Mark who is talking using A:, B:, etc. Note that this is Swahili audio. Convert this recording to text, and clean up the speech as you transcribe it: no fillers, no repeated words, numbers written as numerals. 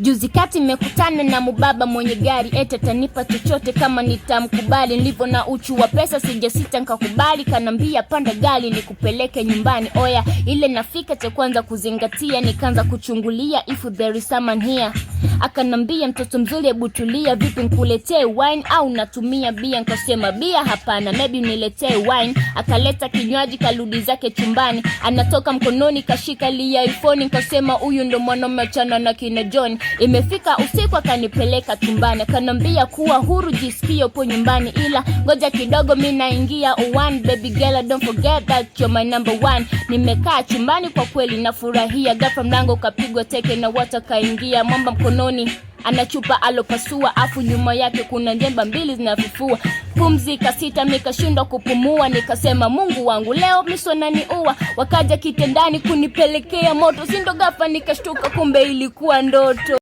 A: Juzi kati nimekutana na mubaba mwenye gari, eti tanipa chochote kama nitamkubali. Nilipo na uchu wa pesa sijasita nikakubali, kanambia panda gari nikupeleke nyumbani. Oya ile nafika cha kwanza kuzingatia, nikaanza kuchungulia if there is someone here. Akanambia mtoto mzuri hebu tulia, vipi nikuletee wine au natumia bia? Nikasema bia hapana, maybe niletee wine. Akaleta kinywaji karudi zake chumbani, anatoka mkononi kashika lia iPhone. Nikasema huyu ndo mwanaume achana na kina John. Imefika usiku akanipeleka chumbani, akanambia kuwa huru jisikie upo nyumbani, ila ngoja kidogo mimi naingia one. Baby girl don't forget that you're my number one. Nimekaa chumbani kwa kweli nafurahia, ghafla mlango kapigwa teke na watu kaingia. Mwamba mkononi anachupa alopasua, afu nyuma yake kuna njemba mbili zinafufua. Pumzi kasita mikashindwa kupumua, nikasema Mungu wangu leo miso naniua. Wakaja kitendani kunipelekea moto, sindo ghafla nikashtuka kumbe ilikuwa ndoto.